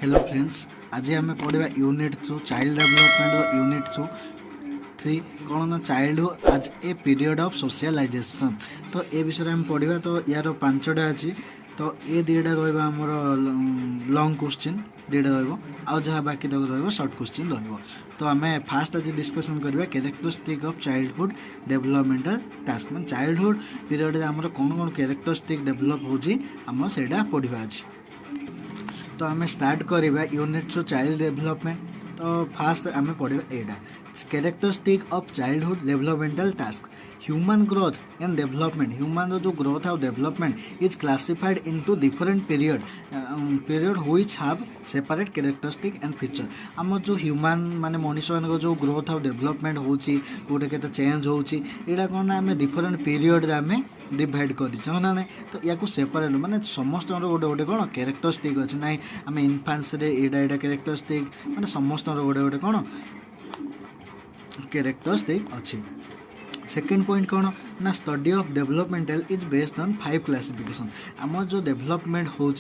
Hello friends, आज आम पढ़ा यूनिट 2 चाइल्ड डेवलपमेंट यूनिट 3 कौन ना चाइल्डहुड आज ए पीरियड ऑफ सोशलाइजेशन। तो ये विषय में पढ़ा। तो यार 5टा अच्छी। तो ये दुईटा रमर लंग क्वेश्चन दुईटा रहा जहाँ बाकी तक शॉर्ट क्वेश्चन रहा। तो आम फास्ट आज डिस्कसन करवा characteristic of childhood developmental task मैं चाइल्डहुड पीरियड आमर कौन कौन कैरेक्टरिस्टिक डेवलप होम से पढ़ा आज। तो आम स्टार्ट करवा यूनिट 2 चाइल्ड डेवलपमेंट। तो फास्ट आम पढ़ा एटा characteristic of childhood developmental task human growth and development. Human जो ग्रोथ और development is classified into different period which have separate characteristic and feature. आम जो ह्यूमन माने मनुष्य मान जो ग्रोथ और डेवलपमेंट होची गोटे के चेंज होची एटा कौन आम डिफरेंट पीरियड आम डिवाइड कर ना। तो या सेपरेट माने समस्त गोटे गोटे कौन कैरेक्टरिस्टिक अच्छे ना। आम इनफान्स एटा कैरेक्टरिस्टिक माने समस्त गोटे गोटे कौन कैरेक्टरिस्टिक अच्छी। सेकेंड पॉइंट कौन ना study of developmental is based on 5 classification. आम जो डेवलपमेंट हो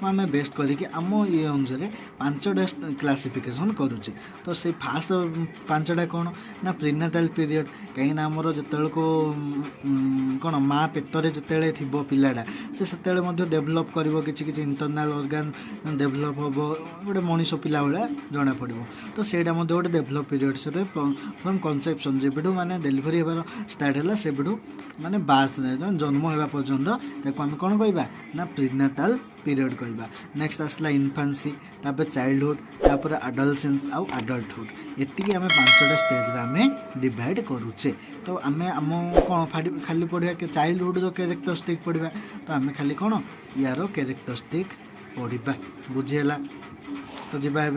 आम बेस्ट करके आम ये अनुसार 5टा क्लासिफिकेशन करुचे। तो से फास्ट 5टा कौन ना प्रीनेटाल पीरियड कहीं आमर जो को कौन माँ पेटर जिते थी पिलाटा से डेभलप कर कि इंटरनाल ऑर्गन डेभलप हम गोटे मनीष पिला भाया जना पड़। तो सेटा गोटे डेभलप पीरियड से फ्रम कनसेप्शन जेबू माने डेलीवरी होबार स्टार्ट है से माने बार्थ जन्म होगा पर्यंत आम कौन कहवा ना प्रीनेटाल पीरियड कहवा। नेक्स्ट आसला इनफान्सी तापर चाइल्डहुड तापर एडोलसेंस आउ एडल्टहुड। एतिकी आम 5टा स्टेज आम डिवाइड करुचे। तो आम आम कौन खाली पढ़ा कि चाइल्डहुड जो कैरेक्टरिस्टिक पढ़ा। तो आम खाली कौन यार कैरेक्टरिस्टिक पढ़ा बुझीगला। तो जीवा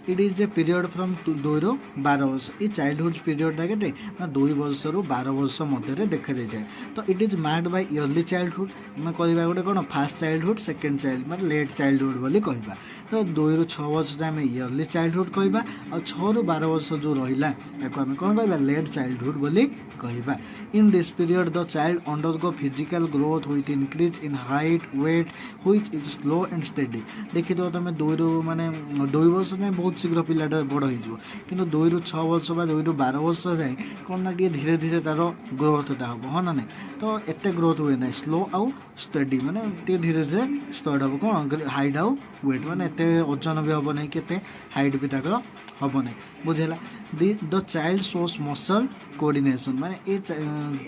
it is a period from 2 ରୁ 12 वर्ष। ये चाइल्डहुड पीरियडा के ना 2 वर्ष ରୁ 12 वर्ष मध्य देखा जाए। तो it is marked by yearly childhood मैं कहवा गोटे कौन फास्ट चाइल्डहुड सेकेंड चाइल्ड मतलब लेट चाइल्डहुड बोली कहवा। तो 2 ରୁ 6 वर्ष आम इयरली चाइल्डहुड कहवा और 6 ରୁ 12 वर्ष जो रहा आम कौन कहवा लेट चाइल्डहुड बोली कहवा। In this period the child undergo physical growth with increase in height weight which is slow and steady. देखी तो तुम 2 ରୁ माने 2 वर्ष जाए बहुत शीघ्र पिलाटा बड़ हो कि 2 ରୁ 6 वर्ष 2 ରୁ 12 वर्ष जाए कौन ना धीरे धीरे तार ग्रोथटा हम हाँ ना नहीं। तो एत ग्रोथ हुए ना स्लो आउ स्टडी माने धीरे धीरे स्टार्ट हम कौन हाइट आउ वेट माने एत ओजन भी हम नहीं कि हाइट भी तक हम नहीं बुझेगा। The child shows muscle coordination माने ये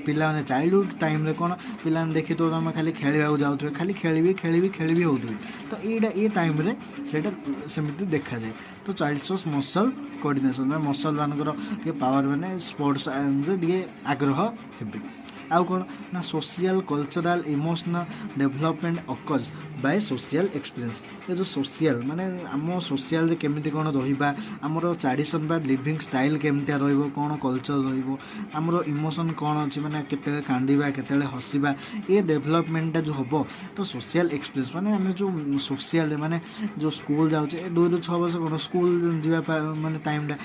पिला ने चाइल्डहुड टाइम रे कौन पिला देखी तो तुम खाली खेलवा जाऊे खाली खेली होते। तो ये टाइम रे सेटा सेमती देखा जाए। तो चाइल्ड शोस मसल कोऑर्डिनेशन में मसल मानकर पावर माने स्पोर्ट्स आग्रह हे। आउ कौन ना social cultural emotional development occurs by social experience. ये जो सोशल माने आम सोशल केमिति कौन रहिबा आमर ट्रेडिशन बा लिविंग स्टाइल केमतिया रहिबो कौन कल्चर रहिबो आमर इमोशन कौन अच्छी माने केते कांदिबा केते हसिबा ये डेवलपमेंट जो हम। तो सोशल एक्सपीरियंस माने आम जो सोशल माने जो स्कूल जाऊे 2 ରୁ 6 वर्ष कौन स्कूल जावा माने टाइमटा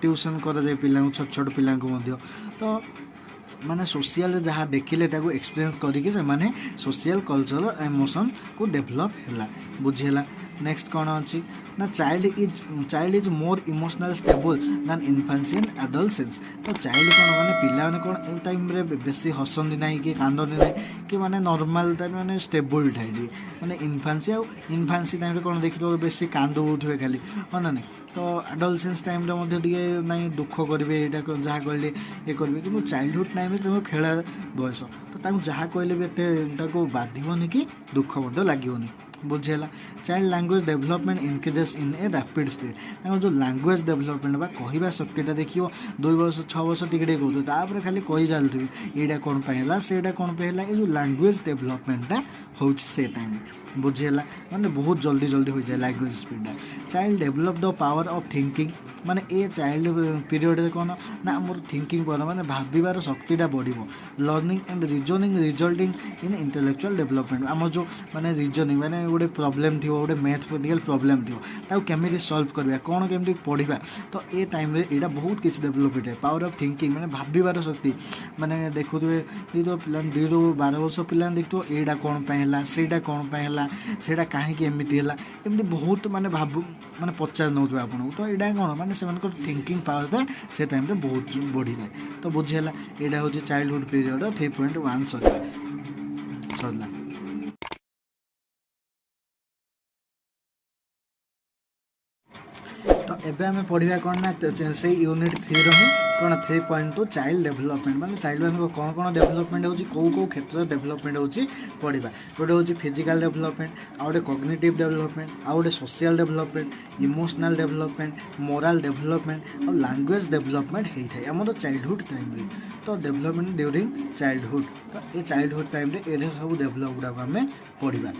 ट्यूशन करा जाए पिला छोट छोट पिला। तो माने सोशल जहाँ देखिले ताको एक्सपीरियंस करके से माने सोशल कल्चरल इमोशन को डेभलप है बुझीगला। नेक्स्ट कौन अच्छी ना child is more emotional stable than infancy and adolescence. तो चाइल्ड कौन माने पिला ने कौन ए टाइम रे बेसी हसंदी ना कि कांदनी ना कि माने नॉर्मल टाइम माने स्टेबल टाइम माने इनफान्सी टाइम रे कौन देखियो बेसी कांदो उठे खाली हाँ ना नहीं। तो एडोलसेंस टाइम रे नहीं दुख करेंगे यहाँ जहाँ कहले ये करेंगे कि चाइल्डहुड टाइम तुम खेला बयस तो जहाँ कहले भी एत बाधन कि दुख लगे बुझेगा। Child language development increases in a rapid speed. जो लैंग्वेज डेवलपमेंट बा कहवा शक्तिटा देखियो 2 वर्ष 6 वर्ष टिके कहते खाली कही चलती यहाँ कौन पाला सेटा कौन पाला ये जो लैंग्वेज डेवलपमेंटा हो टाइम बुझेगा माने बहुत जल्दी जल्दी हो जाए लैंग्वेज स्पीडा। Child develop the power of thinking माने ए चाइल्ड पीरियड रे कौन ना आमर थिंकिंग पावर माने भाबिबार शक्तिटा बढ़िबो learning and reasoning resulting in intellectual development आम जो माने रीजनिंग माने गोटे प्रॉब्लम थी गोटे मैथमेटिकल प्रॉब्लम थी ताऊ केमिति सॉल्व करबा कौन केमिति पढ़ा तो ए टाइम रे एटा बहुत किछि डेवलप होते पावर ऑफ थिंकिंग माने भाबिबार शक्ति माने देखुथे तो पिला 2 ରୁ 12 वर्ष पिला देखो एटा कौन पे हला सेटा कौन पे हला सेटा काहे कि एमिति हला एमिति बहुत माने भाबु माने पचार नौथबे आपन तो एटा कौन माने सेमान को थिंकिंग पावर था से टाइम रे बहुत बढ़ी जाए तो बुझी हला एटा होची चाइल्डहुड पीरियड 3.1 सरला तो एबे हमें पढ़िया कौन ना से यूनिट 3 रही कौन 3.2 चाइल्ड डेवलपमेंट माने चाइल्ड मान कौन कौन डेवलपमेंट होची को क्षेत्र डेवलपमेंट होची पढ़िबा गोटे होची फिजिकल डेवलपमेंट आ गोटे कॉग्निटिव डेवलपमेंट आ गोटे social development emotional development moral development और लैंग्वेज डेवलपमेंट होता है हमर चाइल्डहुड टाइम रे तो डेवलपमेंट ड्यूरिंग चाइल्डहुड तो ये चाइल्डहुड टाइम रे ए सब डेवलप गुडा हमें पढ़िबा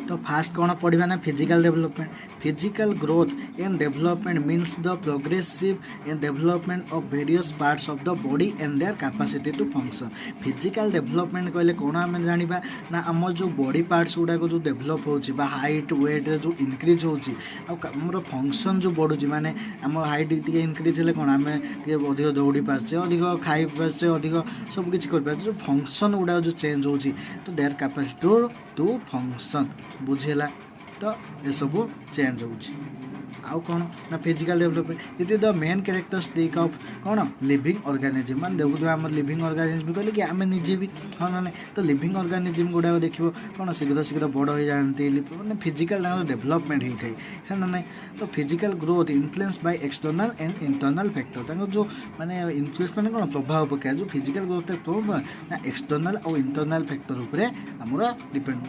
तो फास्ट कौन पढ़ा ना physical development physical growth and development means the progressive and development of various parts of the body and their capacity to function physical development कहले कौन आम जाना ना आम जो बॉडी पार्ट्स गुड़ाक जो डेवलप होची हाइट वेट जो इनक्रीज होची आमर फंक्शन जो बढ़ुची माने आम हाइट टी इनक्रीज हेल्ले कौन आम अधिक दौड़ी पार्चे अधिक खाई पार्चे अधिक सब किसी कर जो फंक्शन गुड़ा जो चेंज होची तो देयर कैपेसिटी टू फंक्शन बुझेला तो ये सब चेंज होची आउ कौन ना physical development it is the main characteristic of कौन लिविंग ऑर्गेनिज्म मान देखो आम लिविंग ऑर्गेनिज्म कहले कि आम निजे भी हाँ ना तो लिविंग ऑर्गेनिज्म गुड़ा देखो कौन शीघ्र शीघ्र बड़ हो जाती मैंने फिजिकल डेवलपमेंट होता है है ना तो physical growth influence by external and internal factor जो माने इन्फ्लुएंस माने कौन प्रभाव पकाए जो फिजिकल ग्रोथ ना एक्सटर्नल और इंटरनल फैक्टर उपर आमर डिपेंड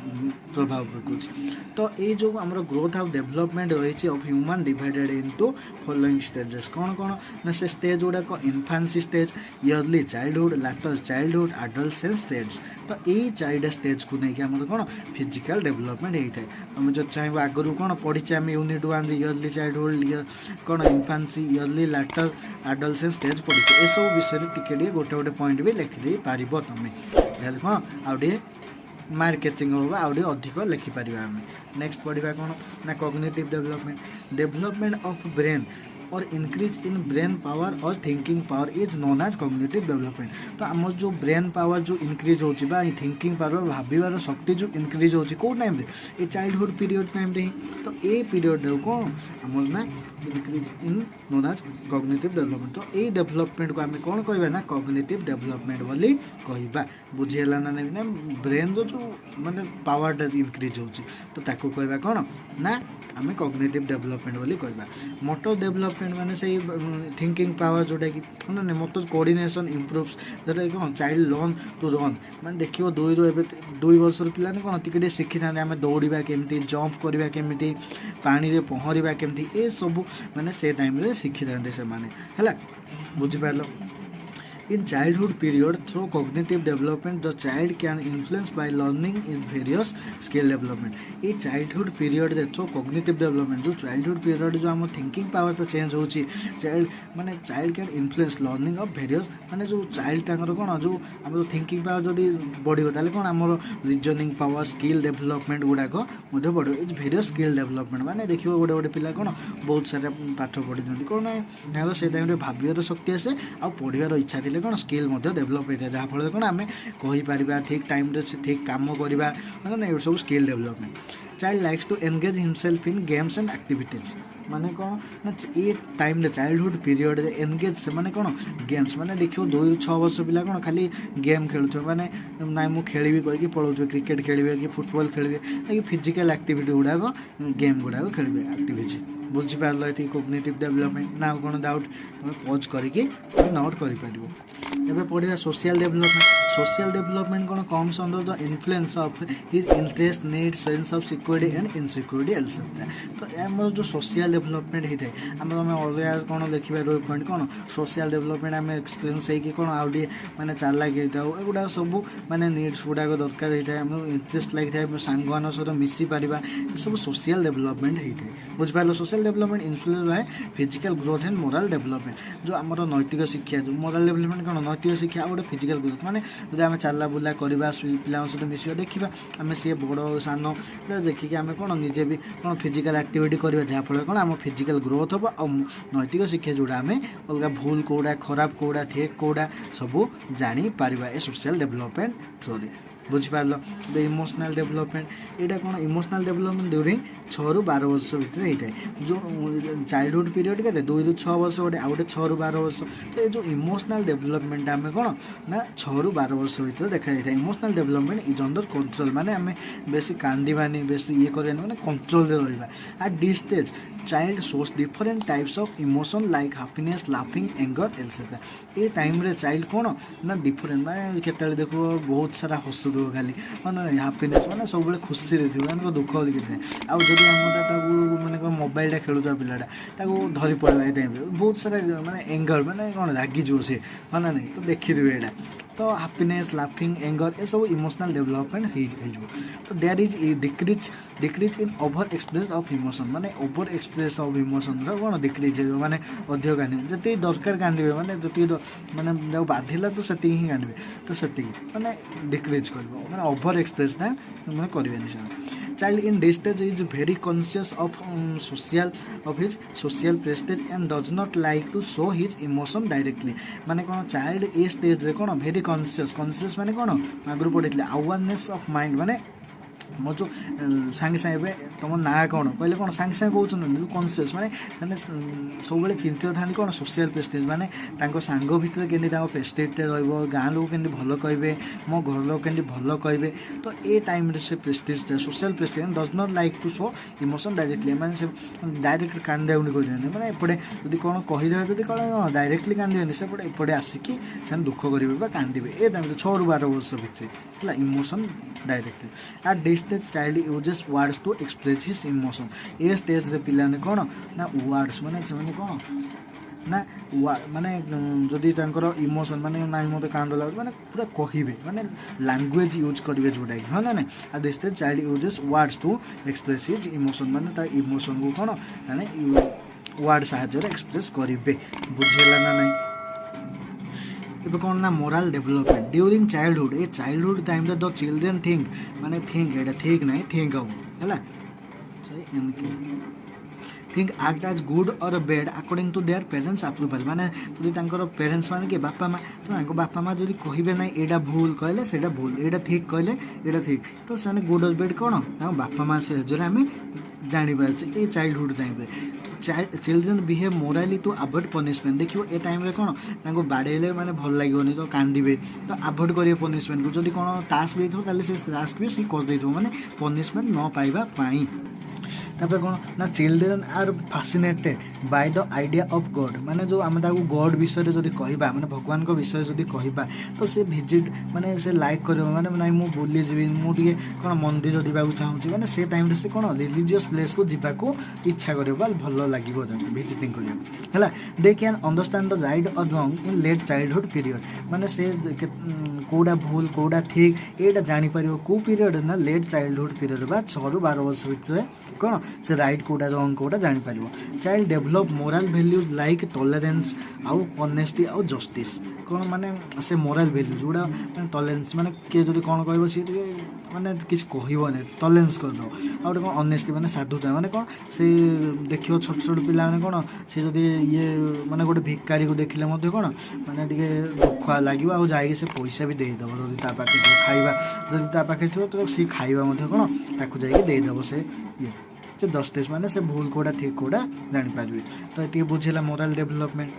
प्रभाव पकाउछ तो ये जो आमर ग्रोथ ऑफ डेवलपमेंट रही of human divided into following stages कौन कौन ना से स्टेज गुड़ाक infancy stage early childhood later childhood adolescence stage तो यही चारिटा स्टेज को लेकिन आम कौन फिजिकल डेवलपमेंट होता है तुम जो चाहिए आगु कौन पढ़ी आम यूनिट 1 इयरली चाइल्डहुड कौन इन्फान्सी इयरली लाटर एडोलसेंस स्टेज पढ़ी ए सब विषय टिके गोटे गोटे पॉइंट भी लिखिदे पार तुम्हें कौन आउ मार्क कैचिंग होगा आउटे अधिक लिखिपर आम नेक्स्ट पढ़ा कौन ना cognitive development development of brain और इंक्रीज इन ब्रेन पावर और thinking power is known as cognitive development तो आम जो ब्रेन पावर जो इंक्रीज होची बा थिंकिंग पावर भाबार शक्ति जो इंक्रीज होची को टाइम रे ये चाइल्डहुड पीरियड टाइम रे तो ये पीरियड को आम ना increase in known as cognitive development तो ये डेवलपमेंट को आम कौन कहबा ना कॉग्निटिव डेवलपमेंट बोली कहबा बुझीला ना ना ब्रेन जो माने पावर इंक्रीज होची तो ताको कहबा कौन ना आम कॉग्निटिव डेवलपमेंट बोली कहबा मोटर डेवलपमेंट माने से थिंकिंग पावर जोटा कि ना मोटर कोऑर्डिनेशन इंप्रूव्स जोटा कि कौन चाइल्ड लर्न टू रन माने देखियो 2 वर्ष पिला ने कौन टिके शिखी था आम दौड़ा केमती जंप करवा केमती पानी रे पहरिबा केमती ए सब माने से टाइम रे शिखी था से माने हला बुझी पारलो In childhood period, through cognitive development, the child can influence by learning in various skill development. ये childhood period रे through cognitive development जो childhood period जो हम thinking power तो change होची child माने child can influence learning of various माने जो child टांगर कौन जो हम thinking power जदि बढ़ी होता है कौन हमर reasoning power skill development गुड़ाक मध्य बढ़ो इज various skill development माने देखियो गोटे गोटे पिला कौन बहुत सारा पाठ पढ़ी दिखती कौन ना से टाइम रे भाबिବାର शक्ति आसे आ पढ़िବାର इच्छा थिले कौन स्किल डेभलप होता है जहाँफल कौन आम कहीपर ठीक टाइम ठीक काम करवा ये सब skill development child likes to engage himself in games and activities माने कौन ना ये टाइम रे चाइल्डहुड पीरियड रे एंगेज से माने कौन गेम्स माने देखियो 2-6 वर्ष पिला कौन खाली गेम खेलुथो माने ना मु खेलिबी कहि पळौथो क्रिकेट खेलिबे कि फुटबॉल खेलिबे कि फिजिकल एक्टिविटी गुड़ाक गेम गुड़ाक खेलिबे एक्टिविटी बुझी पारलो ये कॉग्निटिव डेवलपमेंट ना कौन डाउट तुम पॉज करके नोट कर पढ़ा सोशल डेवलपमेंट कौन comes under the influence of his interest need sense of security and insecurity else तो आम जो सोशल डेभलपमेंट होता है आम तुम अलग कौन देखा रोल पॉइंट कौन सोशल डेभलपमेंट आम एक्सपीरियंस होगी कौन आउे मैंने चालाक होता एगुड़ा सब मैंने नीड्स गुड़ाक दरकार होता है आम इंटरेस्ट लगी था सांग मान सहित मिसी पार सब सोशल डेभलपमेंट होता है बुझिपार social development influence by physical growth and moral development जो आम नैतिक शिक्षा जो मोराल डेभलपमेंट कौन नैतिक शिक्षा गोटे फिजिकल ग्रोथ माने जो आम चला बुला करवा पिला सहित मिसा देखा आम सी बड़ सान देखिए आम कौन निजे भी कौन फिजिकल एक्टिविटी करवा जहाँफल कौन आम फिजिकल ग्रोथ हम और नैतिक शिक्षा जोड़ा आम अलग भूल कौड़ा खराब कौड़ा ठीक कौड़ा सब जापर ए सोशल डेभलपमेंट थ्रू बुझिपार द इमोशनल डेभलपमेंट यहाँ कौन इमोशनल डेभलपमेंट ड्यूरिंग 6 ରୁ 12 वर्ष भितर होता है जो चाइल्डहुड पीरियड के 2 ରୁ 6 वर्ष गोटे आउ गोटे 6 ରୁ 12 वर्ष तो ये जो इमोशनल डेभलपमेंट आम कौन ना 6 ରୁ 12 वर्ष भितर देखा जाए emotional development is under control माने आम बेसी कांदिबानी बेसी ये करवानी माने कंट्रोल रहा eight this stage child shows different types of emotion like happiness laughing anger etcetera ये टाइम रे चाइल्ड कौन ना डिफरेंट माने केते देखो बहुत सारा हसुद खाली माने हैप्पीनेस माने सब खुशी रे थी माने दुख लिखिथे आउ जदि हम माने मोबाइल खेलुवा पिलाटा धरी पड़ा ये टाइम बहुत सारा माने एंगर माने कौन रागिज से हाँ ना नहीं तो देखिए यहाँ तो हैप्पीनेस लाफिंग एंगर ये सब इमोशनल डेभलपमेंट तो there is decrease in over express of emotion माने ओवर एक्सप्रेस ऑफ इमोशन कौन डिक्रीज माने अधिक कांदे जी दरकार कांदे माने जी माने बाधिला तो से ही कांदे तो से माने डिक्रीज कर माने ओवर एक्सप्रेस ना माने करें child in this stage is very conscious of his social prestige and does not like to show his emotion directly माने कौन चाइल्ड ए स्टेज रे कौन वेरी कॉन्शियस माने कौन आगु पढ़ी अवेयरनेस ऑफ माइंड माने मो जो सांगे सांगे तुम ना कौन कहले कौन सांगे सांगे कहते कॉन्शियस माने सब चिंतित था कौन सोशल प्रेस्टेज माने सांग भितर केमती प्रेस्टेजटे गाँ लोग केमती भल कहे मो घर लोग केमती भल कहे तो ये टाइम से prestige social prestige does not like to show emotion directly माने से डायरेक्ट कांदाउनी कर माने एपटे जदि कौन कहीदे जदि कौन डायरेक्टली कांदे से एपटे आसिकी से दुख करेंगे कांदे ये टाइम 6 ରୁ 12 वर्ष भितर emotion directly at this stage child uses words to express his emotion ये स्टेज रे पिला ने कौन ना वर्ड्स माने कौन ना माने जदि इमोशन माने ना मत कांद लगे माने पूरा कहिबे माने लैंग्वेज यूज करेंगे जोटा कि हाँ ना नहीं at this stage child uses words to express his emotion माने ता इमोशन को कौन माने वर्ड साहाय्य एक्सप्रेस करेंगे बुझेला ना नहीं ଏବେ କ'ଣ ନା moral development during childhood a childhood time the children think माने थिंक एटा ठीक नहीं थिंक हम है थिंक एक्ट एज गुड और bad according to their parents approval माने जदि तांकर पेरेंट्स माने के बापा माँ तो तांको बापा माँ जदि कहिबे ना एटा भूल कहले सेटा भूल एटा ठीक कहले एटा ठीक तो से गुड और बैड कौन बापा माँ से जो आम जापर ये childhood time children behave morally to avoid punishment देखिए ए टाइम रे कौन बाड़े माने भल लगे तो कांदे तो अवॉइड करेंगे पनिशमेंट को जब कौन टास्क देते से टास्क भी सी कर माने पनिशमेंट न पाइबापी तापर कौन ना children are fascinated by the idea of God माने जो आम गॉड विषय जदि कहबा माने भगवान को विषय जदि कहबा तो से विजिट माने से लाइक करियो माने नाइ मु बुली जीवी मु टिके कोन मंदिर जीवाक चाहूँ माने से टाइम से कौन रिलीजियस प्लेस को जीवाक इच्छा करियो भल लागिबो विजिटिंग करियो हला they can understand the right or wrong in late childhood period माने से कोड़ा भूल कोड़ा ठीक एटा जानि परियो को पीरियड ना लेट चाइल्डहुड पीरियड बा 6 ରୁ 12 वर्ष भितर कौन से राइट कोड़ा रॉन्ग कोड़ा जापर child develop moral values like tolerance आउ ऑनेस्टी आउ जस्टिस कौन माने से मोराल वैल्यू जोड़ा टॉलरेंस माने किए जदि कौन कहबो सी माने किछ कहबोनी टॉलरेंस कर दो आउ कौन ऑनेस्टी माने साधुता माने कौन से देखियो छोट छोट पिला माने कौन से जदि ये माने गोटे भिकारी को देखिले मध्य कौन माने टिके दुख लागिबो आउ जाई से पैसा भी दे दबो जदि ता पाखे खाइबा जदि ता पाखे थियो तो सी खाइबा मध्य कौन ताकू जाई दे दबो से ये तो जस्टिस माने से भूल कोड़ा ठीक कोड़ा जानी पारबे तो ये बुझेला मोराल डेभलपमेंट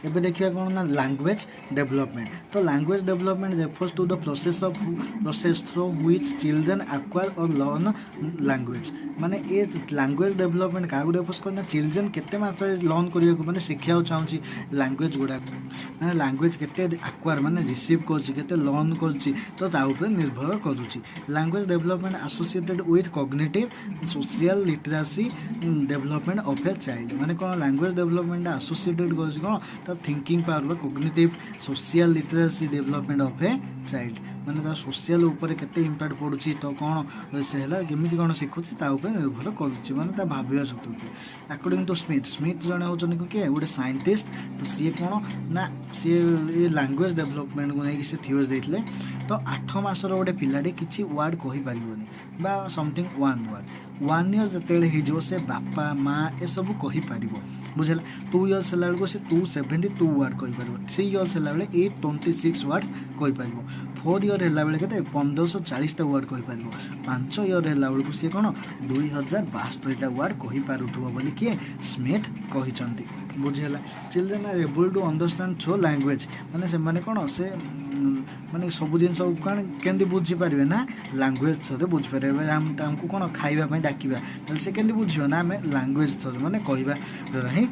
एबे देखिए कौन ना लैंग्वेज डेवलपमेंट। तो language development refers to the process through which children acquire और लर्न लैंग्वेज। माने ए लैंग्वेज डेवलपमेंट क्या रेफर्स करना चिल्ड्रन केते मात्रा लर्न करिया माने शिखिया चाहूँगी लैंग्वेज गुड़ा माने लैंग्वेज केते एक्वायर माने रिसीव करछि केते लर्न करछि तो ता ऊपर निर्भर करूछि। Language development associated with cognitive social literacy development of a child. माने कौन लैंग्वेज डेवलपमेंट एसोसिएटेड करछि कौन तो thinking power cognitive social literacy development of a child. माने ता सोशल ऊपर केते इंपैक्ट पड़ुछि तो कौन से है केमी कौन शिखुछि ता ऊपर निर्भर करुछि माने ता भाबिया शक्ति ऊपर। अकॉर्डिंग टू स्मिथ जने होचन कि गोटे साइंटिस्ट तो सी कौन ना सी ये लैंग्वेज डेवलपमेंट को नहीं से थियोरी देथिले। तो 8 मासर गोटे पिलाटे किछि वर्ड कहि परिबोनी बा समथिंग वन वर्ड 1 इयर जतेले हिजो से बापा माँ ए सब कहि परिबो बुझला। 2 इयर्स होला बेलको से 272 वर्ड कहि परिबो। 3 इयर्स होला बेले 826 वर्ड कहि परिबो। 4 इयर होला बेले केते 1540 टा वर्ड कहि परिबो। 5 इयर होला बेलको से कोन 2062 टा वर्ड कहि पारुथबो बोली के स्मिथ कहिचंती बुझला। Children are able to understand through language माने से माने कोन से माने सब दिन सब कौन केंदी बुझी पारे ना लैंग्वेज थ्रू बुझी पारे। हम हमको कौन खाइबा पई डाकिबा तो से केंदी बुझियो ना हमें लैंग्वेज थ्रू माने कहबा द्वारा ही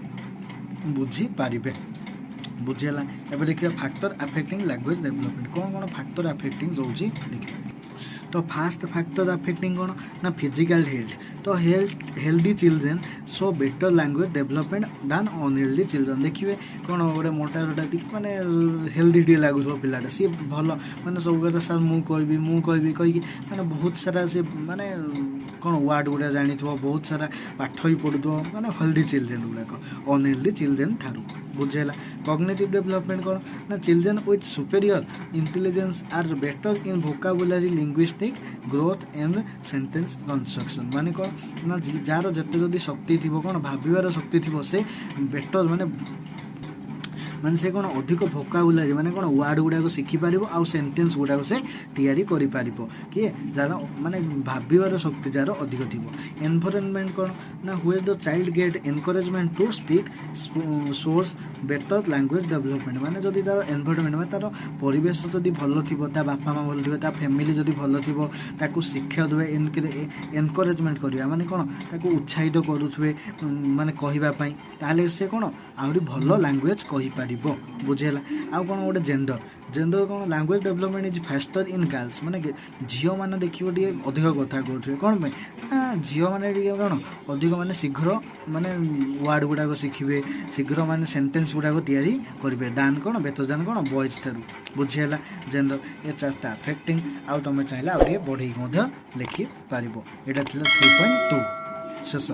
बुझी पारिबे बुझेला। एबे देखिए फैक्टर अफेक्टिंग लैंग्वेज डेवलपमेंट कौन कौन फैक्टर अफेक्टिंग रोची देखिए। तो फास्ट फैक्टर अफेक्टिंग कौन ना फिजिकल हेल्थ। तो healthy children show better language development than unhealthy children. देखिए कौन गोटे मोटा जोटा माने हेल्दी टी लगुथ पिलाटा सी भल माने सब कथा सर मुझे कहीकि माने बहुत सारा से माने कौन वर्ड गुड़ा जानी बहुत सारा पाठ ही पढ़ुव माने हेल्दी चिल्ड्रेन गुड़ाक अनहेल्दी चिल्ड्रेन ठारू बुझेला। कॉग्निटिव डेवलपमेंट कौन ना children with superior intelligence are better in vocabulary linguistic growth and sentence construction. माने कौन ना जार जिते जदि शक्ति थी कौन भाविबार शक्ति थी से बेटर माने माने से कौन अधिक भोकाबुलारी माने कौन वर्ड गुड़ाक शिखिपार आउ सेंटेंस गुड़ाक से तैयारी करि पारिबो कि जार माने भाविबार शक्ति जार अधिक थिबो। एनवायरनमेंट कौन ना हुए the child get encouragement to speak सोर्स बेटर लैंग्वेज डेवलपमेंट। माने जदि तार एनवायरनमेंट माने तार परिवेश जदि भल थिबो ता बापा माँ भल थिबे ता फैमिली जदि भल थिबो ताकू शिक्षा देबे एनकरेजमेंट करिया माने कौन ताकू उत्साहित करूथुवे माने कहिबा पई ताले से कौन आउरी भल लैंग्वेज कहि पारिबो बुझेला। आ कौन गोटे जेंडर कौन language development is faster in girls माने झील मैंने देखिए टे अधिक कथा कहते कौन झील मैंने कौन अधिक माने शीघ्र माने वर्ड गुड़ाक शिखे शीघ्र माने सेंटेंस गुड़ाक तैयारी करेंगे दान कौन बेतजान कौन बॉयज ठारू बुझीगला। जेंडर ए चार्जटा अफेक्टिंग आउ तुम चाहिए आगे बढ़े लिखिपार यहाँ 3.2 शेष।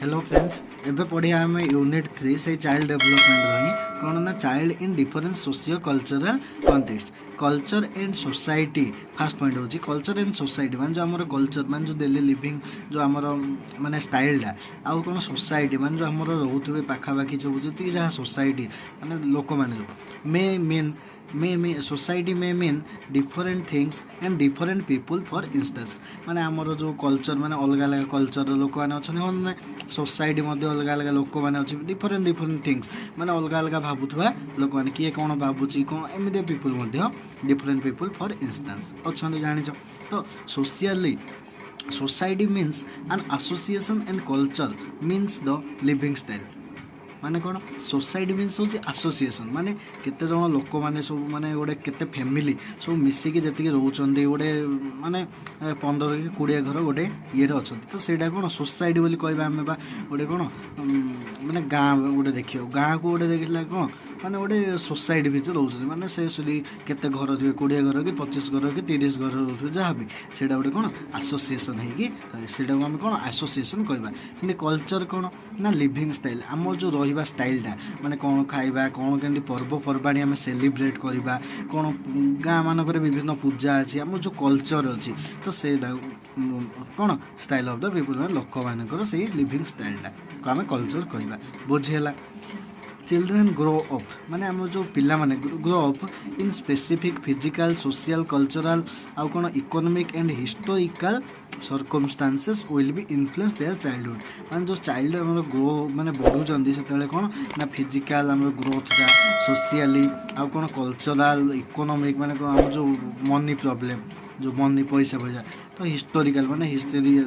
हेलो फ्रेंड्स एबे पढ़िया आम यूनिट 3 से चाइल्ड डेवलपमेंट रही कौन ना child in different socio cultural context culture and society. Fast point होची कल्चर एंड सोसाइटी माने जो आमर कल्चर माने जो डेली लिविंग जो आमर माने स्टाइलटा आउ कौन सोसाइटी माने जो आमर रोथे पाखापाखि सब जी जहाँ सोसाइटी माने लोक मैंने मे सोसाइटी में mean different things and different people for instance माने आमर जो कल्चर माने अलग अलग कल्चर लोक मैंने अच्छा सोसाइटी अलग अलग लोक मैंने अच्छे डिफरेंट डिफरेंट थिंग्स माने अलग अलग भावुवा लोक मैंने किए कौन भावुची कौन एमती people different people for instance अच्छा जाच। तो socially society means an association and culture means the living style माने कौन सोसाइटी मीन्स हूँ एसोसिएशन माने केते जन लोक माने सब माने गोटे केते फैमिली सब मिसिकी जी रोचंदी गोटे माने 15 कि 20 घर गोटे ये अच्छा तो सेटा कौन सोसाइटी बोली कहबा आमे बा गोटे कौन माने गाँ गोटे देखियो गाँ को गोटे देखला कौन माने गोटे सोसाइटी भितर रोचंदी माने से केते घर थे 20 घर कि 25 घर कि 30 घर रोथे जहाँ भी सेटा गोटे कौन एसोसिएशन है सेटा आम कौन एसोसिएशन कहबा। कि कल्चर कौन ना लिविंग स्टाइल आम जो रहा स्टाइलटा माने कौन खाइबा कौन केमती पर्वपर्वाणी आम सेलिब्रेट करवा कौन गाँ मानक विभिन्न पूजा अच्छी आम जो कल्चर अच्छी तो से कौन स्टाइल ऑफ द पीपल लोक मानकर से लिविंग स्टाइलटा को आम कल्चर कहवा बुझीगला। चिल्ड्रेन ग्रो अप माने आम जो पिला माने grow up in specific physical social cultural आउ कौन economic and historical circumstances will be influence their childhood माने जो चाइल्ड आम ग्रो माने बढ़ुचंदी से कौन ना फिजिकल आम ग्रोथ टा सोशियली आउ कौन कल्चरल इकोनॉमिक माने आम जो मनी प्रॉब्लम जो मनी पैसा पैसा तो हिस्टोरिकल माने हिस्ट्री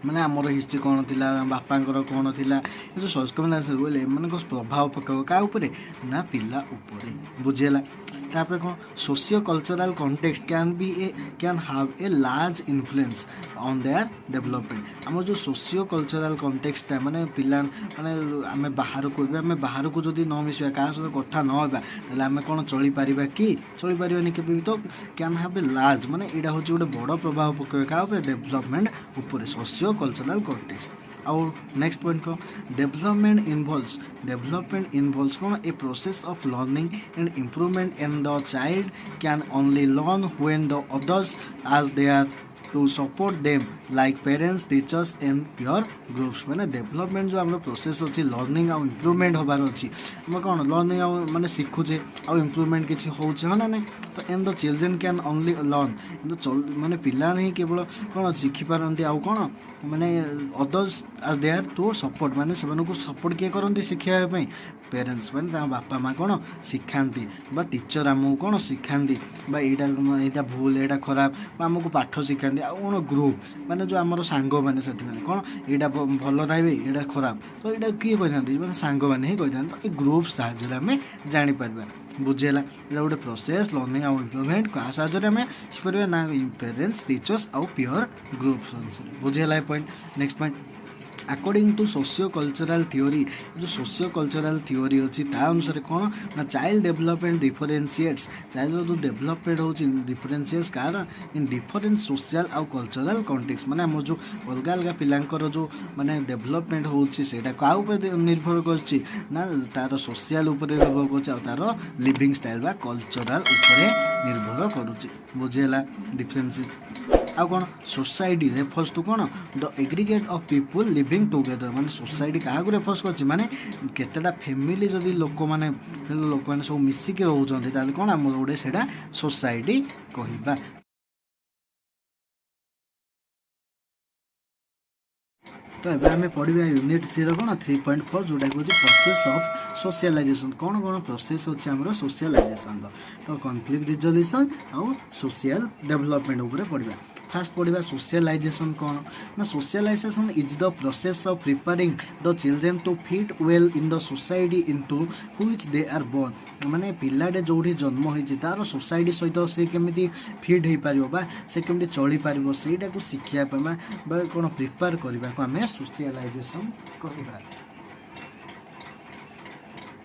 माने आमर हिस्ट्री कौन थी बापांकर कौन थी जो सर्कमस्टांसेस बोले एम प्रभाव पकाव क्या उपरे ना पिला उपरे बुझेला तापर कौन socio cultural context can have a large influence on their development आम जो सोशियो कल्चरल कॉन्टेक्स्ट माने पिला माने आम बाहर को आम बाहर को जदि न मिसवा क्या सहित कथा न होगा आम कौन चली पारिबा कि चली पारिबानी केबे तो कैन हैव ए लार्ज माने एटा होची गोटे बड़ प्रभाव पकाव क्या उपरे डेवलपमेंट उपरे सोशियो कल्चरल कॉन्टेक्स्ट और नेक्स्ट पॉइंट को डेवलपमेंट इन्वॉल्व्स कौन a process of learning and improvement and the child can only learn when the others as they are to support them like parents teachers and peer groups मैंने development जो आम process अच्छी learning आउ improvement होबार अच्छी आम कौन learning आउ माने शिखुचे आउ इम्प्रूवमेंट किसी होचे हाँ ना नहीं तो and the children can only learn माने पिला नहीं केवल कौन शिखिपारती आउ कौन माने others are there to support माने से सपोर्ट किए करती शिखापी पेरेंट्स मैंने बापा माँ कौन शिखाती टीचर आमको कौन शिखाती यहाँ भूल यहाँ खराब आमको पाठ शिखाती आ कौन ग्रुप माने जो आमर सांग मैंने से कौन यहाँ भल रही यहाँ खराब तो यहाँ किए कही मैंने सांग मैंने ही कही तो ये ग्रुप साहाଯ୍य आम जापर बुझेगा यहाँ गोटे प्रोसेस लर्निंग आउ इम्प्रूवमेंट क्या साहाଯ୍य आम शिखिपर ना पेरेंट्स टीचर्स आउ प्योर ग्रुप्स बुझेगा point next point according to socio cultural theory जो सोशियो कल्चरल थ्योरी अच्छी अनुसार कौन ना चाइल्ड डेवलपमेंट डिफरेन्शिएट्स चाइल्ड जो डेवलपमेंट हो डिफरेन्शिएट्स कार इन डिफरेंट सोशल आउ कल्चरल कॉन्टेक्स्ट माने आम जो अलग अलग पिलांकर जो माने डेवलपमेंट होटा क्या निर्भर कर ना तार सोशल निर्भर कर तार लिविंग स्टाइल बा कल्चरल निर्भर करुच्ची बुझेगा डिफरेन्शिएट आ कौन सोसाइटी रेफर्स टू कौन the aggregate of people living together माने सोसाइटी क्या रेफर्स कर माने केतेटा फैमिली जदि लोक मैंने सब मिसिक रोचते कौन आम गोटे से सोसाइटी कहवा तो ये आम पढ़ा यूनिट 3 कौन 3.4 जोटा कि प्रोसेस ऑफ सोशलाइजेशन कौन कौन प्रोसेस अच्छे आम सोशलाइजेशन तो कॉन्फ्लिक्ट रिजोल्यूशन आउ सोशल डेवलपमेंट उपर पढ़ा फास्ट पढ़ा सोशलाइजेशन कौन ना socialisation is the process of preparing the children to fit well in the society into which they are born माने पिलाटे जोठी जन्म होइछि तार सोसाइटी सहित से केमिति फिट हो पार से केमिति चली पार सेटा को शिखिया बा कौन प्रिपेयर करबा को आमे सोशलाइजेशन कहबा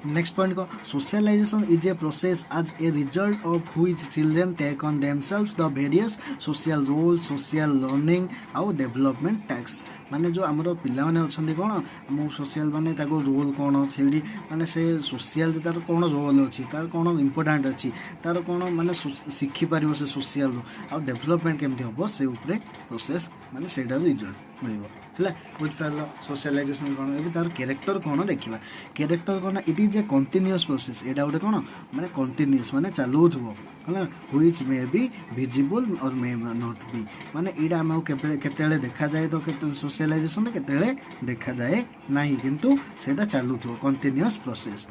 नेक्स्ट पॉइंट को socialisation is a process as a result of which children take on themselves the various social role social learning आउ डेवलपमेंट टैक्स माने जो आमर पिला माने अछंती कोन आम सोशल माने ताको रोल कोन छेडी माने से सोशल तार कोन रोल अछि तार कोन इंपोर्टेंट अछि तार कोन माने शिखि पारिबो से सोशल आ डेवलपमेंट केमति होबो से ऊपर प्रोसेस माने सेटा रिजल्ट मिलबो है बुझ पार सोशलाइजेशन कौन ये तार कैरेक्टर कौन देखा कैरेक्टर कौन it is A continuous process यहाँ गोटे कौन माने कंटिन्यूअस माने चालू थो है व्हिच मे बी विजिबल और मे नॉट बी माने यहाँ आम केते देखा जाए तो सोशलाइजेशन केते देखा जाए ना किंतु सेटा चालू थो continuous process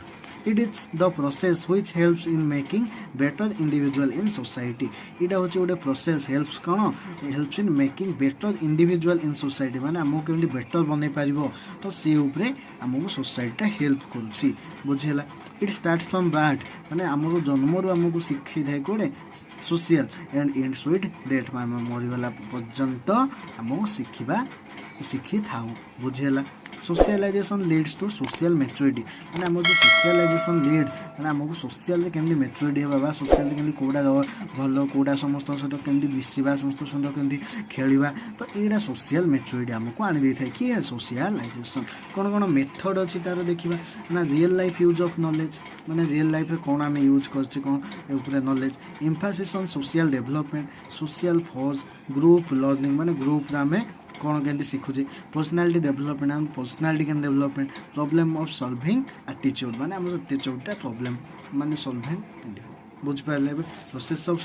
it is the process which helps in making better individual in society यहाँ हूँ गोटे प्रोसेस हेल्प्स कौन helps in making better individual in society माने आमको केमती बेटर बन पार तो सी उपरे आमको सोसाइटी हेल्प कर बुझेगा इट स्टार्ट फ्रॉम बर्थ माने आमको जन्मरू आमको शिखी थाए कौटे social and in sweet date मरीगला पर्यंत आमको शिखी था बुझेगा socialization leads to social maturity माने आम जो सोशलाइजेशन लीड माने आमको सोशल केमती मैच्योरिटी होगा सोशल केमती कौटा भल कौटा समस्त सहित केमती मिसवा समस्त सहित केमती खेलवा तो यहाँ सोशल मैच्योरिटी आमको आनी था कि सोशलाइजेशन कौन कौन मेथड अच्छी तार देखा ना real life use of knowledge माने रियल लाइफ कौन आम यूज कर knowledge emphasis on social development social force group learning माने ग्रुप आम कौन केमती शिखुची पर्सनालिटी डेवलपमेंट आम पर्सनालिटी कैन development problem of solving attitude माने आम एटीट्यूडटा प्रॉब्लम माने सॉल्विंग बुझिपारे प्रोसेस ऑफ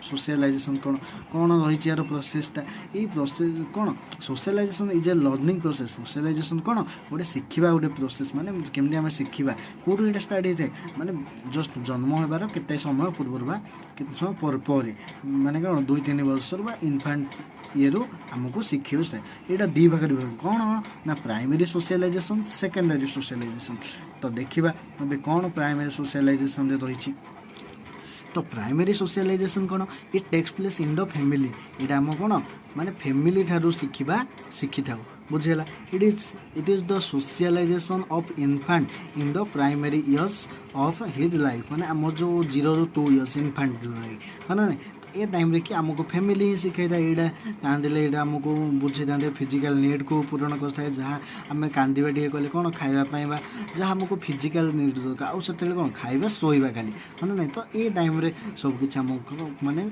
सोशलाइजेशन कौन कौन रही यार प्रोसेसटा ये प्रोसेस कौन socialization is a learning process socialization कौन गोटे शिखा गोटे प्रोसेस माने केमती आम शिखा कौटू ये स्टार्ट होता है माने जस्ट जन्म होबार केते समय पूर्व बा केते समय पर माने कौन 2-3 वर्ष बा इनफांट ये आमको शिखे यहाँ दी भाग कौन ना प्राइमरी सोशलाइजेशन सेकेंडरी सोशलाइजेशन तो देखा अभी कौन प्राइमरी सोशलाइजेशन रही तो प्राइमरी सोशलाइजेशन कौन it takes place in the family यहाँ आम कौन माने फैमिली ठारू शिखा शिखी था बुझेगा it is the socialization of infant in the primary years of his life माने आम जो 0 to 2 years इनफांट जो है ना ए टाइम रे कि आमको फैमिली ही शिखाई था यहाँ कांदिले यहाँ आमको बुझे था फिजिकल नीड को पूरण करता जहाँ आम कांदा टे कले कौन खावाई जहाँ आमको फिजिकल नीड दरकार आउ से कौन खाଇବା शोवा खाली है ना तो ये टाइम रे सब किसी आमको माने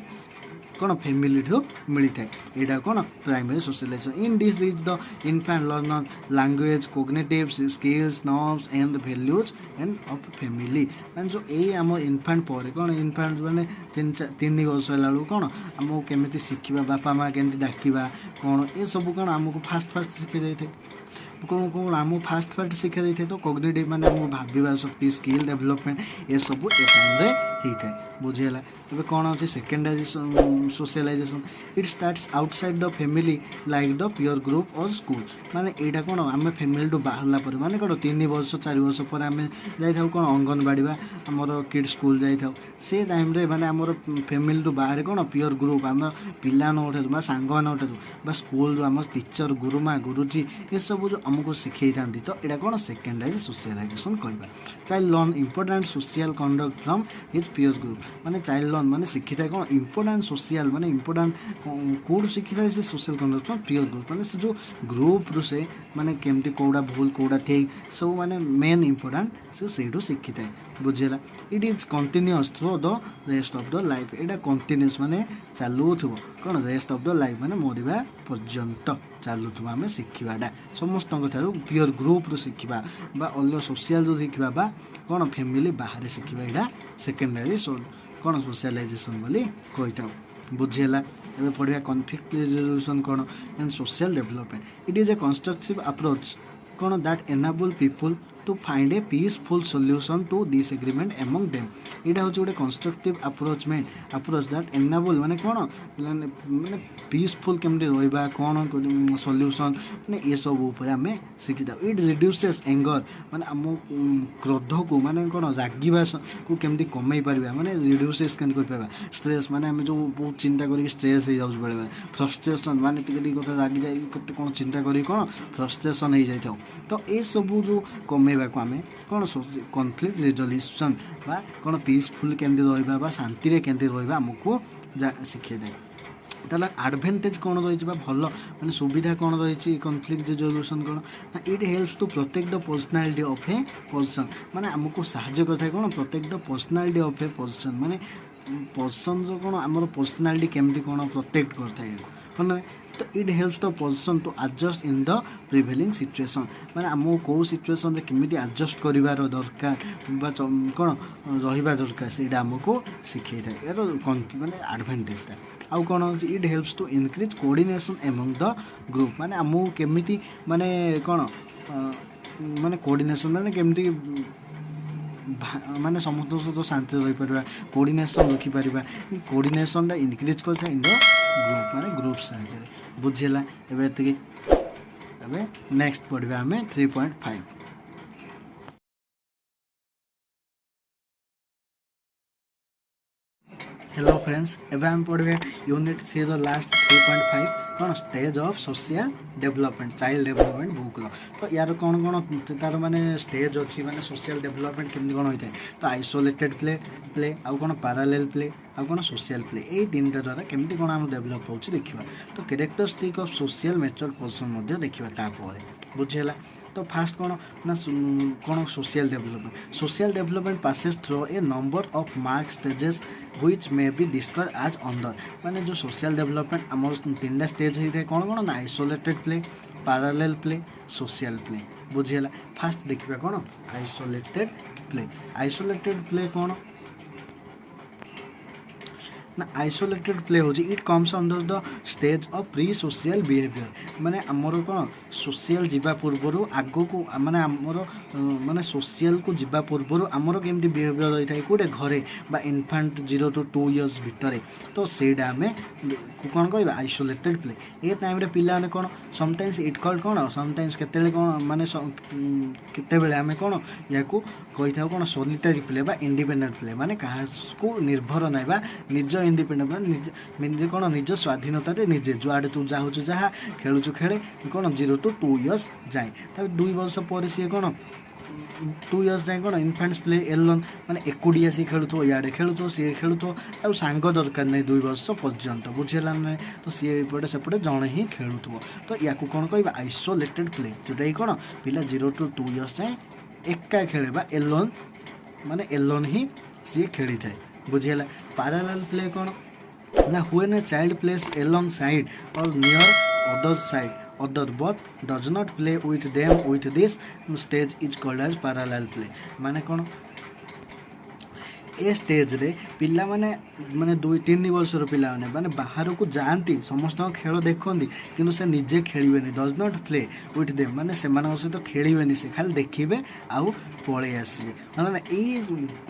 कौन फैमिली ठू मिलता है यहाँ कौन primary socialization in this is the infant learn language cognitive skills norms and values and of family मैंने जो ये आम इनफैंट पर कौन इनफैंट मैंने 3 वर्ष है कौन आमको केमी शिखा बापा माँ केमी डाकवा कौन ये सब कौन आमको फास्ट शिखा जाए कौन कौन आमको फास्ट शिखा जाए तो कोग्निटिव माने आमको भाविबा शक्ति स्किल डेवलपमेंट ये सब ए टाइम होता है बुझीगला तबे कौन अच्छे secondary socialization it starts outside the family like the peer group और स्कूल माने एटा कौन आम फैमिली टू बाहरला पर माने कौन 3 वर्ष 4 वर्ष पर आम जाइए कौन अंगनवाड़ी आमर किड स्कूल जाइए से टाइम रे माने आमर फैमिली टू बाहर कौन पियर ग्रुप आम पिलाठू सांग मान स्कूल आम टीचर गुरुमा गुरुजी ये सब जो आमको शिखई था तो यहाँ कौन सेकेंडरी सोशलाइजेशन कहवा child learn important social conduct from his peer group माने चाइल्ड लर्न माने शिखी था कौन इंपोर्टेंट सोशल माने इंपोर्टेंट कौन शिखी था social conduct from peer group माने से जो ग्रुप रु से माने केमती कौड़ा भूल कौड़ा ठीक सब माने मेन इंपोर्टेंट से सहीठू शिखी था बुझेगा it is continuous through the rest of the life यहाँ कंटिन्यूअस माने चालू थो कौन रेस्ट ऑफ द लाइफ माने मरवा पर्यंत चालू थो आम शिखा समस्त पियर ग्रुप रू शिखा अलग सोशल जो शिखा बा कौन फैमिली बाहर शिखा यहाँ सेकेंडरी कौन सोशलाइजेशन बोली कही था बुझेगा एवं पढ़ा कॉन्फ्लिक्ट रिजोल्यूशन कौन and social development it is a constructive approach कौन that enable people to find a peaceful solution to disagreement among them यहाँ हूँ गोटे कंस्ट्रक्टिव अप्रोच दैट एनेबल माने कौन माने पीसफुल केमती रहा कौन सॉल्यूशन माने ये सब ऊपर आम शिखी था इट रिड्यूसेस एंगर माने आम क्रोध को माने कौन रागिबा को केमती कमई पारिबा माने रिड्यूसेस केमती कर पाइबा स्ट्रेस माने आम जो बहुत चिंता करी स्ट्रेस हो जाऊँ बेले फ्रस्ट्रेशन माने टिके कथा रागि जाए कौन चिंता करी कौन फ्रस्ट्रेशन हो जाए तो ये सब जो कमई आम कौन कॉन्फ्लिक्ट रिजोल्यूशन बा कौन पीसफुल केमती रहा शांति केमती रहा आमको शिखे दे ताला एडवांटेज कौन रही भल माने सुविधा कौन रही कॉन्फ्लिक्ट रिजोल्यूशन कौन it helps to protect the personality of a person माने आमको साहाय्य करता है कौन protect the personality of a person माने पर्सन जो कौन आमर पर्सनालिटी केमती कौन प्रोटेक्ट करता है तो it helps the person to adjust in the prevailing situation माने आमको कौ सिचुएशन केमी एडजस्ट करार दरकार कौन रहा दरकार से आमको शिखे था यार माने एडवांटेज था आउ कौन अच्छे it helps to increase coordination among the group माने आमको केमी माने कौन माने कोऑर्डिनेशन माने केमती माने समस्त सहित शांति रही पार कोऑर्डिनेशन रखिपर कोऑर्डिनेशन इनक्रीज करता इन द ग्रुप माने ग्रुप साहाय्य बुझेगा एवं नेक्स्ट पढ़ा आम 3.5 हेलो फ्रेंड्स एवं आम पढ़ा यूनिट 3 लास्ट 3.5 कौन stage of social development child development book तो यार कौन कौन तार माने स्टेज अच्छी माने सोशल डेवलपमेंट केमती कौन होता है तो आइसोलेटेड प्ले आउ कौन पैरालेल प्ले आउ कौन सोशल प्ले ये 3टा द्वारा केमती कौन आम डेवलप हो देखा तो characteristic of social mature person देखा तापर बुझेगा तो फास्ट कौन ना कौन social development passes through a number of mark stages which may be describe as under माने जो सोशल डेवलपमेंट आम 3टा स्टेज होता है कौन कौन ना isolated play parallel play social play बुझीगला फास्ट देखिए कौन आइसोलेटेड प्ले कौन ना आइसोलेटेड प्ले हो it comes under the stage of pre social behaviour माने आमर कौन सोशल जीवा पूर्वर आग को माने आमर माने सोशल को जीवा पूर्वर आमर केमती बिहेवियर रही है कौटे घरे बा इनफांट 0 to 2 years भितर तो सेटा आम कौन कह आइसोलेटेड प्ले ए टाइम रे पिला ने कौन समटाइम्स इट कॉल्ड कौन समटाइम्स केते कौन माने केते आम कौन या कही था कौन सोलिटरी प्ले बा इंडिपेंडेंट प्ले माने क्या निर्भर ना बा निज इंडिपेंडेंट निजे कौन निज स्वाधीनता निजे जुआड़े तू जाऊँ जहाँ खेलुचु खेले कौन 0 to 2 years जाए तब 2 वर्ष पर सी कौन 2 years जाए कौन इनफांट्स प्ले एलोन माने एकुडिया सी खेलुथो इे खेलुथो सी खेलुथो आ सांग दरकार नहीं 2 वर्ष पर्यंत बुझेगा ना तो सी एपटे सेपटे जड़े ही खेलुथो तो या कौन कह आइसोलेटेड प्ले जोटा कि कौन पिला 0 to 2 years जाए एका खेले एलोन माने एलोन ही सी खेली थाए बुझीगला पैरेलल प्ले कौन ना when a child plays along side or near other side other but does not play with them with this stage is called as parallel play माने कौन ए स्टेज रे पिला माने 2-3 वर्षर पिला माने बाहर को जाती समस्त खेल देखती किंतु से निजे खेलेनि does not play with them माने से सहित खेलेनि से खाली देखिए आउ पलि आसबे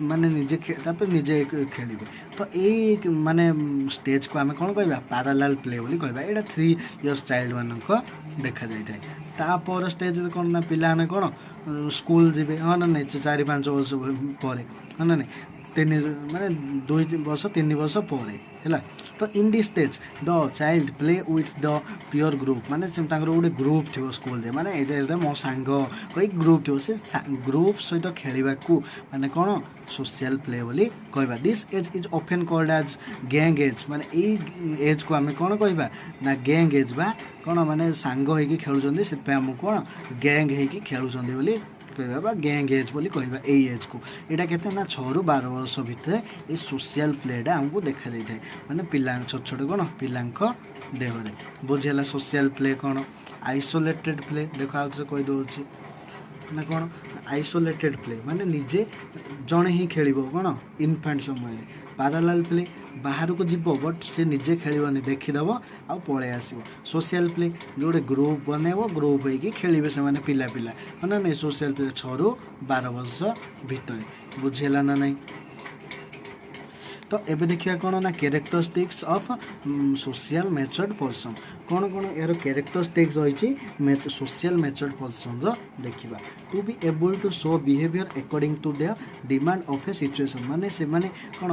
माने निजे निजे खेलें तो ये माने स्टेज को आम कौन कह पैरेलल प्ले बोली कहबा एटा 3 years चाइल्ड मानक देखा जाए तापर स्टेज कौन ना पिला कौन स्कूल जीवे हाँ ना नहीं 4-5 वर्ष पर हाँ ना नहीं 3 माने 2 वर्ष 3 वर्ष पर है तो in this stage the child play with the peer group माने गोटे ग्रुप थी स्कूल जे माने ये मो सांग कई ग्रुप थी से ग्रुप सहित खेलवा को माने कौन सोशल प्ले बोली कहबा this age is often called as gang age माने ए एज को आम कौन कहबा ना गैंग एज बा कौन माने सांग होइकी खेलुचंदी से आम कौन गैंग होइकी खेलुचंदी बोली कहबा गैंग एज बोली कहबा ए एज को एटा केते ना 6 ରୁ 12 वर्ष भितर ये सोशल प्लेटा हमको देखा जाए माने पिला छोट छोट कौन पिलांक देहरे बुझेला सोशल प्ले कौन आइसोलेटेड प्ले देख आउ कही दौर ना कौन आइसोलेटेड प्ले माने निजे जड़े ही खेल कौन इनफांट समय पैरेलल प्ले बाहर को जीव बट से निजे खेलनी देखीदेव आ पलि आसो सोशल प्ले जो गोटे ग्रुप बनैब ग्रुप होगी खेलेंगे से मैंने पिला पिला ना नहीं सोशल प्ले 6 ରୁ 12 वर्ष भितर बुझेगा ना नहीं तो एबे देखिए कौन ना characteristics of social matured person कौन कौन यार कैरेक्टरिस्टिक्स रही सोशल मैच्योर्ड पर्सन देखा to be able to show behaviour according to their demand of a situation माने से माने कौन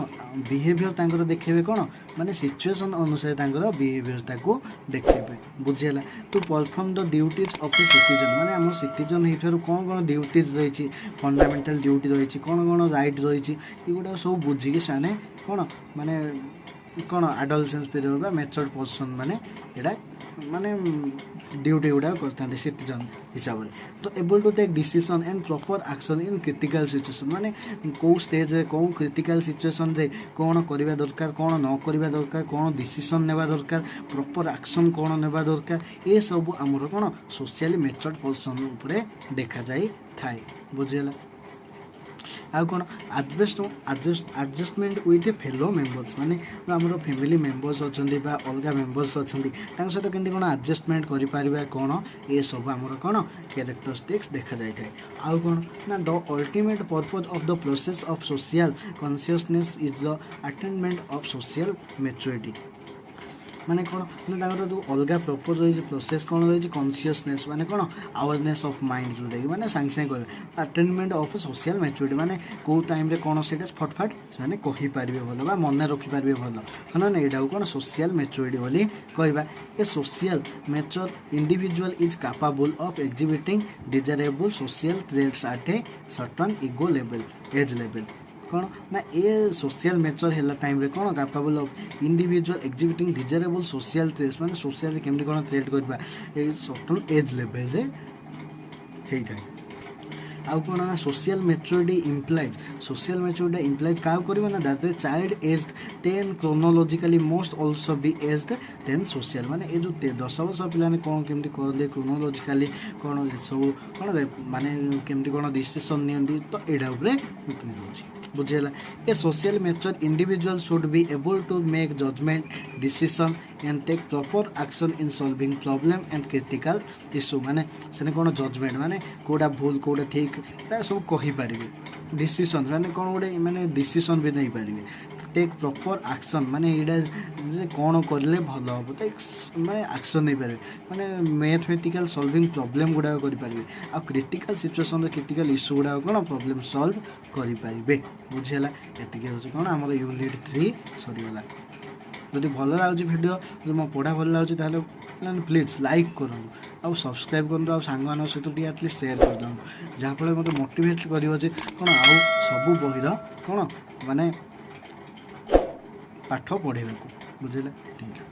बिहेवियर तांकर देखेबे कौन माने सिचुएशन अनुसार तांकर बिहेवियर ताको देखेबे बुझेला to perform the duties of a citizen माने हम सिटीजन हिठारु कौन कौन ड्यूटीज रही फंडामेंटल ड्यूटी रही कौन कौन राइट रही ये सब बुझिकी साने कौन माने कौन एडोलसेंस पीरियड बा मैच्योर्ड पर्सन माने एडा माने ड्यूटी गुड़ा करते सिटीजन हिसाब से तो able to take decision and proper action in critical situation माने कौ स्टेज कौ क्रिटिकल सिचुएशन रे कौन करवा दरकार कौन न करवा दरकार कौन डिसीजन नेबा दरकार प्रॉपर एक्शन कौन नेबा दरकार ये सब आमर कौन सोशली मैच्योर्ड पर्सन उपरे देखा जाई थाए बुझेला आउ कौन adjustment with A fellow members माने आमर फैमिली मेम्बर्स अच्छा अलग मेम्बर्स अच्छा सहित केमती कौन एडजस्टमेंट करें कौन ये सब आमर कौन कैरेक्टरिस्टिक्स देखा जाए आउ कौन ना the ultimate purpose of the process of social consciousness is the attainment of social maturity माने कौन ना जो अलग प्रपोज रही प्रोसेस कौन रही कॉन्शियसनेस माने कौन अवेयरनेस ऑफ माइंड जो देखिए माने सांगे सांगे कह अटेनमेंट ऑफ सोशल मैच्योरिटी माने कौ टाइम रे कौन से फटफाट से कहींपारे भल बा मन रखिपारे भल हाँ ना यहाँ कौन सोशल मैच्योरिटी बोली कहवा a social mature individual is capable of exhibiting desirable social traits at a certain ego level age level कौन ना ये सोशल मैच्योर है टाइम रे कौन capable of individual exhibiting desirable social traits माने सोशल केमती कौन ट्रेट करबा ए सर्टेन एज लेवल रे ହେଇଥାଏ। आउ कौन ना सोशल मैच्योरिटी इम्प्लाइज क्या कर that the child age 10 chronologically most also be aged 10 social माने ये जो 10 वर्ष पे कौन केमती करते क्रोनोलॉजिकली कौन सब कौन माने केमती कौन डिसीजन नि तो यहाँ बुझेगा a social mature individual should be able to make judgement decision and take proper action in solving problem and critical issue माने से कौन जजमेंट माने कोड़ा भूल कोड़ा ठीक सब कहीपर डिसीजन माने कौन गोटे माने डिसीजन भी नहीं पारे टेक प्रॉपर एक्शन माने ये कौन करले भल हम तो माने एक्शन नहीं पारे माने मैथमेटिकल सॉल्विंग प्रॉब्लम गुड़ा करें आ क्रिटिकल सिचुएशन क्रिटिकल इश्यू गुड़ा कौन प्रॉब्लम सॉल्व करें बुझेगा ये कौन आम यूनिट 3 सरीगला जदि भल लगे भिडियो जो मो पढ़ा भल लगे प्लीज लाइक करूँ आउ सब्सक्राइब करूँ आंग सहित एटलिस्ट शेयर कर दिखाँ जहाँफल मत मोटिवेट कर कौन आउ सब बहिर कौन माने पाठ पढ़ेगा बुझेगा थैंक यू।